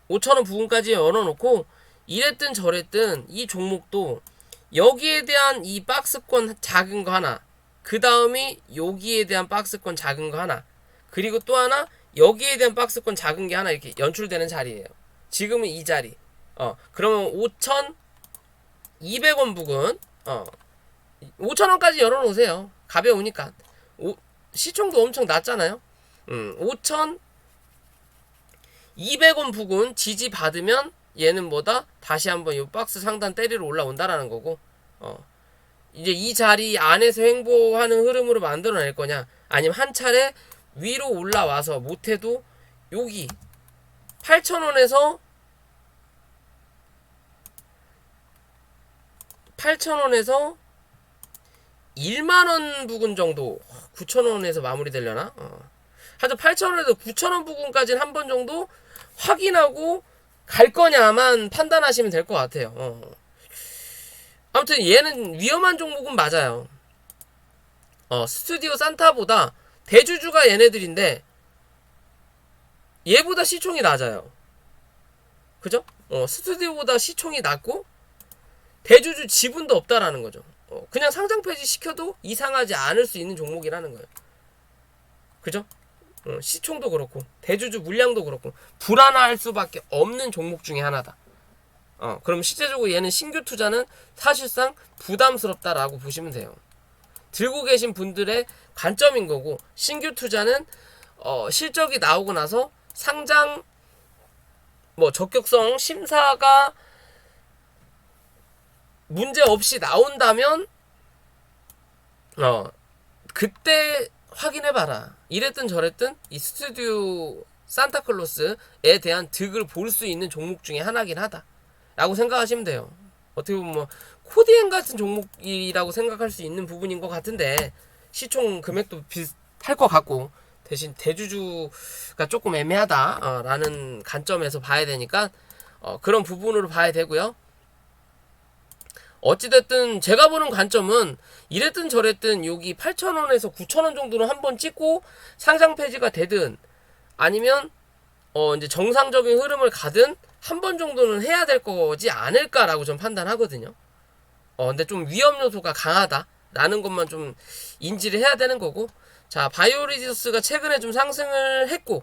5,000원 부근까지 열어놓고, 이랬든 저랬든 이 종목도 여기에 대한 이 박스권 작은 거 하나, 그 다음이 여기에 대한 박스권 작은 거 하나, 그리고 또 하나 여기에 대한 박스권 작은 게 하나 이렇게 연출되는 자리예요. 지금은 이 자리. 그러면 5,200원 부근 5,000원까지 열어놓으세요. 가벼우니까. 시총도 엄청 낮잖아요. 200원 부근 지지 받으면 얘는 뭐다? 다시 한번 이 박스 상단 때리러 올라온다라는 거고, 이제 이 자리 안에서 횡보하는 흐름으로 만들어낼 거냐, 아니면 한 차례 위로 올라와서 못해도 여기 8,000원에서 1만원 부근 정도, 9,000원에서 마무리되려나? 하여튼 8,000원에서 9,000원 부근까지는 한 번 정도 확인하고 갈 거냐만 판단하시면 될 것 같아요. 아무튼 얘는 위험한 종목은 맞아요. 스튜디오 산타보다 대주주가 얘네들인데 얘보다 시총이 낮아요. 그죠? 스튜디오보다 시총이 낮고 대주주 지분도 없다라는 거죠. 그냥 상장 폐지 시켜도 이상하지 않을 수 있는 종목이라는 거예요. 그죠? 시총도 그렇고 대주주 물량도 그렇고 불안할 수밖에 없는 종목 중에 하나다. 그럼 실제적으로 얘는 신규 투자는 사실상 부담스럽다라고 보시면 돼요. 들고 계신 분들의 관점인 거고, 신규 투자는 실적이 나오고 나서 상장 적격성 심사가 문제 없이 나온다면 그때 확인해봐라. 이랬든 저랬든 이 스튜디오 산타클로스에 대한 득을 볼 수 있는 종목 중에 하나긴 하다 라고 생각하시면 돼요. 어떻게 보면 코디엔 같은 종목이라고 생각할 수 있는 부분인 것 같은데 시총 금액도 비슷할 것 같고, 대신 대주주가 조금 애매하다 라는 관점에서 봐야 되니까 그런 부분으로 봐야 되고요. 어찌됐든 제가 보는 관점은 이랬든 저랬든 여기 8,000원에서 9,000원 정도는 한번 찍고 상장 폐지가 되든 아니면 이제 정상적인 흐름을 가든 한 번 정도는 해야 될 거지 않을까라고 좀 판단하거든요. 근데 좀 위험 요소가 강하다라는 것만 좀 인지를 해야 되는 거고, 자, 바이오리저스가 최근에 좀 상승을 했고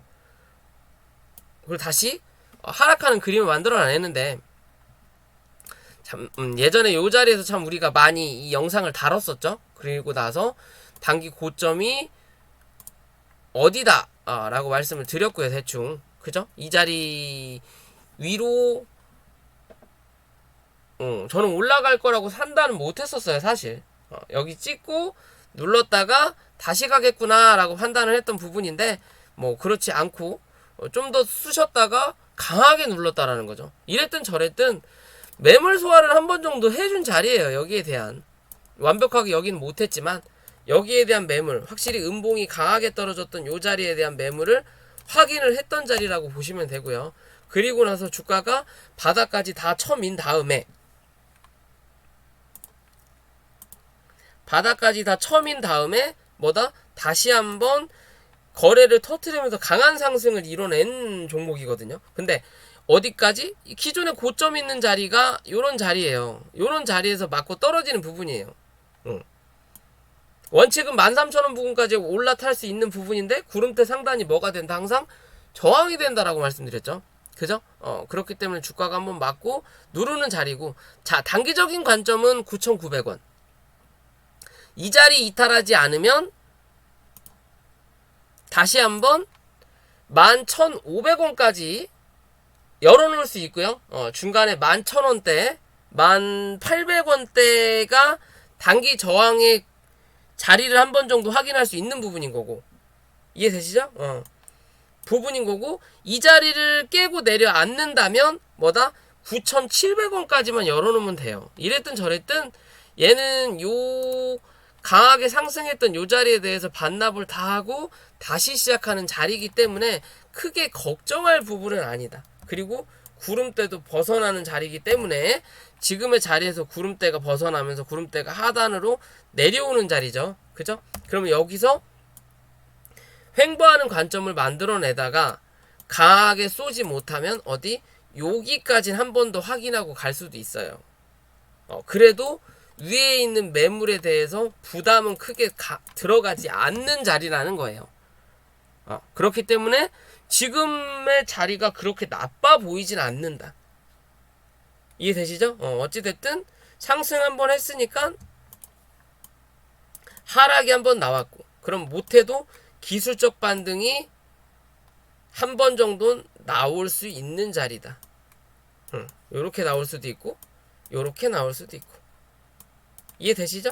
그리고 다시 하락하는 그림을 만들어내는데, 참 예전에 요 자리에서 참 우리가 많이 이 영상을 다뤘었죠. 그리고 나서 단기 고점이 어디다 라고 말씀을 드렸고요. 대충 그죠? 이 자리 위로 저는 올라갈 거라고 판단은 못했었어요. 사실 여기 찍고 눌렀다가 다시 가겠구나 라고 판단을 했던 부분인데, 그렇지 않고 좀 더 쑤셨다가 강하게 눌렀다라는 거죠. 이랬든 저랬든 매물 소화를 한 번 정도 해준 자리예요. 여기에 대한 완벽하게 여기는 못했지만 여기에 대한 매물, 확실히 음봉이 강하게 떨어졌던 요 자리에 대한 매물을 확인을 했던 자리라고 보시면 되고요. 그리고 나서 주가가 바닥까지 다 쳐민 다음에 다시 한번 거래를 터트리면서 강한 상승을 이뤄낸 종목이거든요. 근데 어디까지? 기존에 고점 있는 자리가 요런 자리예요. 요런 자리에서 맞고 떨어지는 부분이에요. 원칙은 13,000원 부분까지 올라탈 수 있는 부분인데 구름대 상단이 뭐가 된다? 항상 저항이 된다라고 말씀드렸죠. 그죠? 그렇기 때문에 주가가 한번 맞고 누르는 자리고, 자, 단기적인 관점은 9,900원. 이 자리 이탈하지 않으면 다시 한번 11,500원까지 열어놓을 수 있고요. 중간에 11,000원대, 1,800원대가 단기 저항의 자리를 한 번 정도 확인할 수 있는 부분인 거고, 이해되시죠? 부분인 거고, 이 자리를 깨고 내려앉는다면 뭐다? 9,700원까지만 열어놓으면 돼요. 이랬든 저랬든 얘는 요 강하게 상승했던 요 자리에 대해서 반납을 다 하고 다시 시작하는 자리이기 때문에 크게 걱정할 부분은 아니다. 그리고 구름대도 벗어나는 자리이기 때문에 지금의 자리에서 구름대가 벗어나면서 구름대가 하단으로 내려오는 자리죠. 그죠? 그러면 여기서 횡보하는 관점을 만들어내다가 강하게 쏘지 못하면 어디? 여기까지는 한 번 더 확인하고 갈 수도 있어요. 그래도 위에 있는 매물에 대해서 부담은 크게 들어가지 않는 자리라는 거예요. 그렇기 때문에 지금의 자리가 그렇게 나빠 보이진 않는다. 이해되시죠? 어찌됐든 상승 한번 했으니까 하락이 한번 나왔고, 그럼 못해도 기술적 반등이 한 번 정도는 나올 수 있는 자리다. 요렇게 나올 수도 있고 요렇게 나올 수도 있고. 이해되시죠?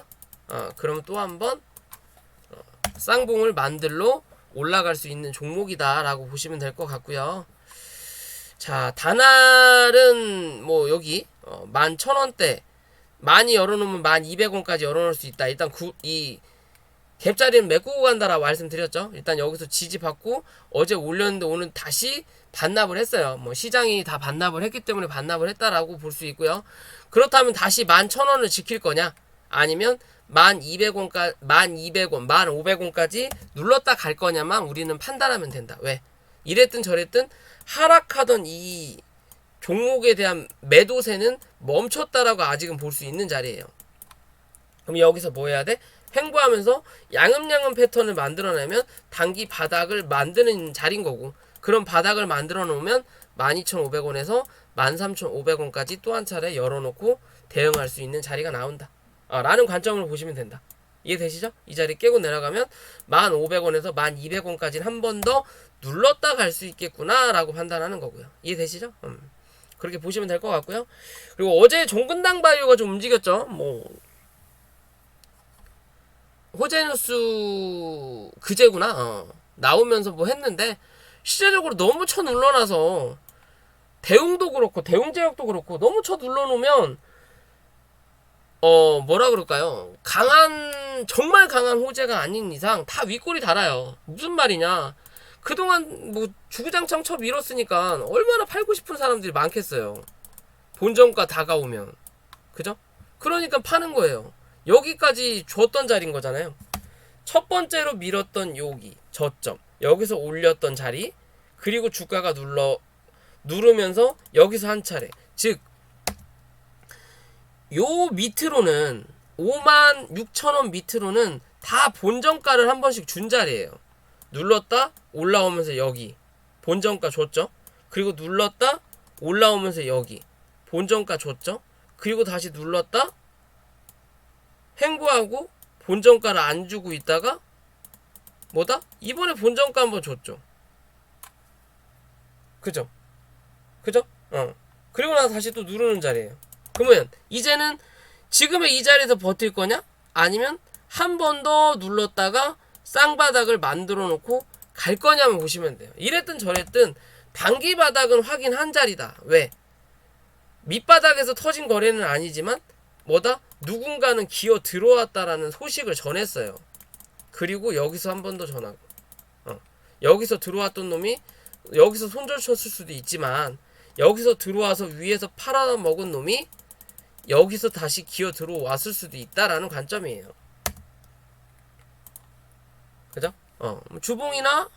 그럼 또 한 번 쌍봉을 만들러 올라갈 수 있는 종목이다 라고 보시면 될 것 같고요. 자, 다날은 뭐 여기 11,000원대 많이 열어놓으면 1200원까지 열어놓을 수 있다. 일단 이 갭자리는 메꾸고 간다라고 말씀드렸죠. 일단 여기서 지지받고 어제 올렸는데 오늘 다시 반납을 했어요. 뭐 시장이 다 반납을 했기 때문에 반납을 했다라고 볼 수 있고요. 그렇다면 다시 11,000원을 지킬 거냐? 아니면 1200원, 1500원까지 눌렀다 갈 거냐만 우리는 판단하면 된다. 왜? 이랬든 저랬든 하락하던 이 종목에 대한 매도세는 멈췄다라고 아직은 볼 수 있는 자리예요. 그럼 여기서 뭐 해야 돼? 횡보하면서 양음양음 패턴을 만들어내면 단기 바닥을 만드는 자리인 거고, 그런 바닥을 만들어 놓으면 12,500원에서 13,500원까지 또 한 차례 열어놓고 대응할 수 있는 자리가 나온다 라는 관점으로 보시면 된다. 이해되시죠? 이 자리 깨고 내려가면 1,500원에서 1,200원까지는 한 번 더 눌렀다 갈 수 있겠구나 라고 판단하는 거고요. 이해되시죠? 그렇게 보시면 될 것 같고요. 그리고 어제 종근당 바이오가 좀 움직였죠. 뭐 호재뉴스 그제구나 나오면서 뭐 했는데 시제적으로 너무 쳐 눌러놔서 대웅도 그렇고 대웅제약도 그렇고 너무 쳐 눌러놓으면 뭐라 그럴까요? 정말 강한 호재가 아닌 이상 다 윗골이 달아요. 무슨 말이냐? 그동안 뭐 주구장창 쳐 밀었으니까 얼마나 팔고 싶은 사람들이 많겠어요. 본전가 다가오면. 그죠? 그러니까 파는 거예요. 여기까지 줬던 자리인 거잖아요. 첫 번째로 밀었던 여기 저점, 여기서 올렸던 자리, 그리고 주가가 누르면서 여기서 한 차례, 즉 요 밑으로는 56,000원 밑으로는 다 본전가를 한 번씩 준 자리예요. 눌렀다 올라오면서 여기 본전가 줬죠. 그리고 눌렀다 올라오면서 여기 본전가 줬죠. 그리고 다시 눌렀다 횡보하고 본전가를 안 주고 있다가 뭐다? 이번에 본전가 한번 줬죠. 그죠? 그리고 나서 다시 또 누르는 자리예요. 그러면 이제는 지금의 이 자리에서 버틸 거냐? 아니면 한 번 더 눌렀다가 쌍바닥을 만들어 놓고 갈 거냐만 보시면 돼요. 이랬든 저랬든 단기 바닥은 확인한 자리다. 왜? 밑바닥에서 터진 거래는 아니지만 뭐다? 누군가는 기어 들어왔다라는 소식을 전했어요. 그리고 여기서 한 번 더 전하고 여기서 들어왔던 놈이 여기서 손절 쳤을 수도 있지만 여기서 들어와서 위에서 팔아먹은 놈이 여기서 다시 기어 들어왔을 수도 있다라는 관점이에요. 그죠? 주봉이나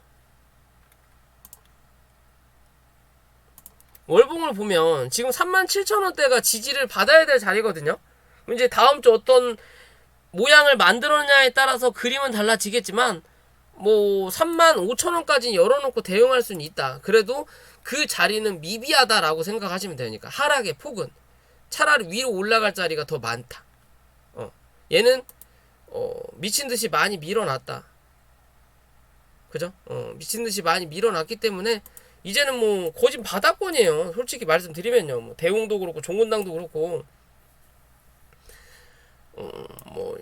월봉을 보면 지금 37,000원대가 지지를 받아야 될 자리거든요. 이제 다음 주 어떤 모양을 만들었냐에 따라서 그림은 달라지겠지만 뭐 35,000원까지 열어놓고 대응할 수는 있다. 그래도 그 자리는 미비하다라고 생각하시면 되니까 하락의 폭은 차라리 위로 올라갈 자리가 더 많다. 얘는 미친듯이 많이 밀어놨다. 그죠? 미친듯이 많이 밀어놨기 때문에 이제는 뭐 거진 바닥권이에요. 솔직히 말씀드리면요. 뭐 대웅도 그렇고 종근당도 그렇고 뭐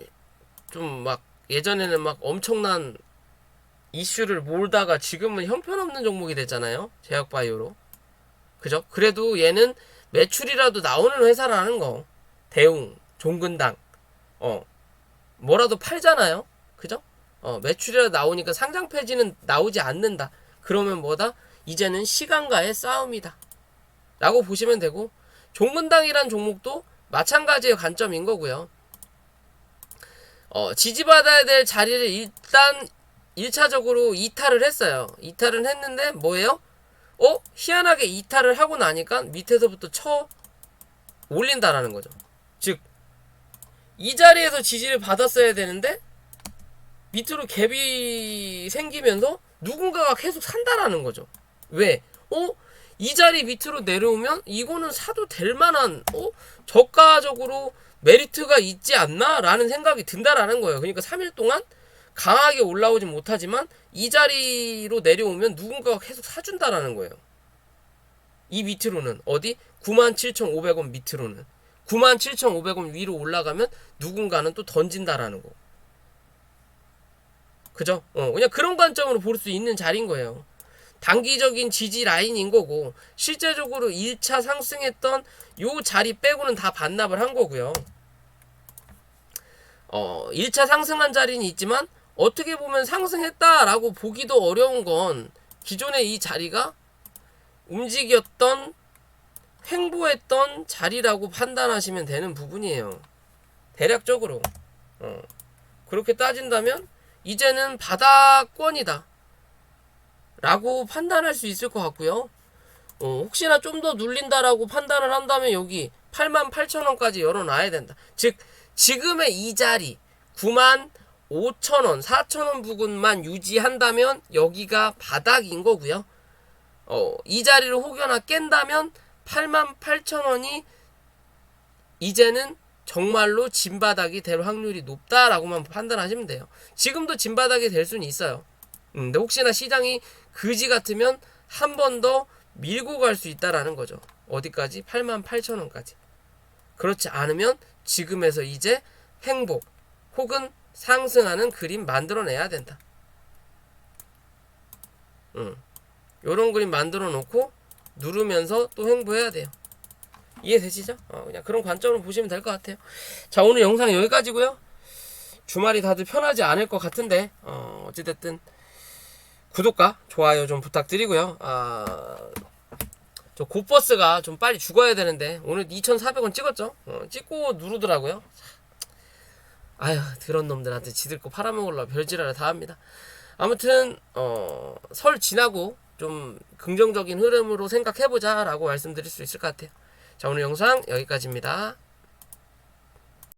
좀 막 예전에는 막 엄청난 이슈를 몰다가 지금은 형편없는 종목이 됐잖아요. 제약바이오로. 그죠? 그래도 얘는 매출이라도 나오는 회사라는 거. 대웅, 종근당 뭐라도 팔잖아요. 그죠? 매출이라도 나오니까 상장 폐지는 나오지 않는다. 그러면 뭐다? 이제는 시간과의 싸움이다 라고 보시면 되고, 종근당이란 종목도 마찬가지의 관점인 거고요. 지지받아야 될 자리를 일단 1차적으로 이탈을 했어요. 이탈을 했는데 뭐예요? 희한하게 이탈을 하고 나니까 밑에서부터 쳐 올린다라는 거죠. 즉 이 자리에서 지지를 받았어야 되는데 밑으로 갭이 생기면서 누군가가 계속 산다라는 거죠. 왜? 이 자리 밑으로 내려오면 이거는 사도 될 만한 저가적으로 메리트가 있지 않나? 라는 생각이 든다라는 거예요. 그러니까 3일 동안 강하게 올라오진 못하지만 이 자리로 내려오면 누군가가 계속 사준다라는 거예요. 이 밑으로는 어디? 97,500원 밑으로는 97,500원 위로 올라가면 누군가는 또 던진다라는 거. 그죠? 그냥 그런 관점으로 볼 수 있는 자리인 거예요. 단기적인 지지 라인인 거고 실제적으로 1차 상승했던 요 자리 빼고는 다 반납을 한 거고요. 1차 상승한 자리는 있지만 어떻게 보면 상승했다라고 보기도 어려운 건 기존의 이 자리가 움직였던 횡보했던 자리라고 판단하시면 되는 부분이에요. 대략적으로 그렇게 따진다면 이제는 바닥권이다 라고 판단할 수 있을 것 같고요. 혹시나 좀 더 눌린다라고 판단을 한다면 여기 88,000원까지 열어놔야 된다. 즉 지금의 이 자리 95,000원 4,000원 부근만 유지한다면 여기가 바닥인 거고요. 이 자리를 혹여나 깬다면 88,000원이 이제는 정말로 진바닥이 될 확률이 높다라고만 판단하시면 돼요. 지금도 진바닥이 될 수는 있어요. 근데 혹시나 시장이 그지 같으면 한 번 더 밀고 갈 수 있다라는 거죠. 어디까지? 88,000원까지. 그렇지 않으면 지금에서 이제 행복 혹은 상승하는 그림 만들어내야 된다. 요런 그림 만들어 놓고 누르면서 또 횡보해야 돼요. 이해되시죠? 그냥 그런 관점으로 보시면 될 것 같아요. 자, 오늘 영상 여기까지고요. 주말이 다들 편하지 않을 것 같은데 어찌됐든 구독과 좋아요 좀 부탁드리고요. 저 곧버스가 좀 빨리 죽어야 되는데 오늘 2,400원 찍었죠? 찍고 누르더라고요. 아휴, 그런 놈들한테 지들 거 팔아먹으려고 별지랄을 다 합니다. 아무튼 설 지나고 좀 긍정적인 흐름으로 생각해보자 라고 말씀드릴 수 있을 것 같아요. 자, 오늘 영상 여기까지입니다.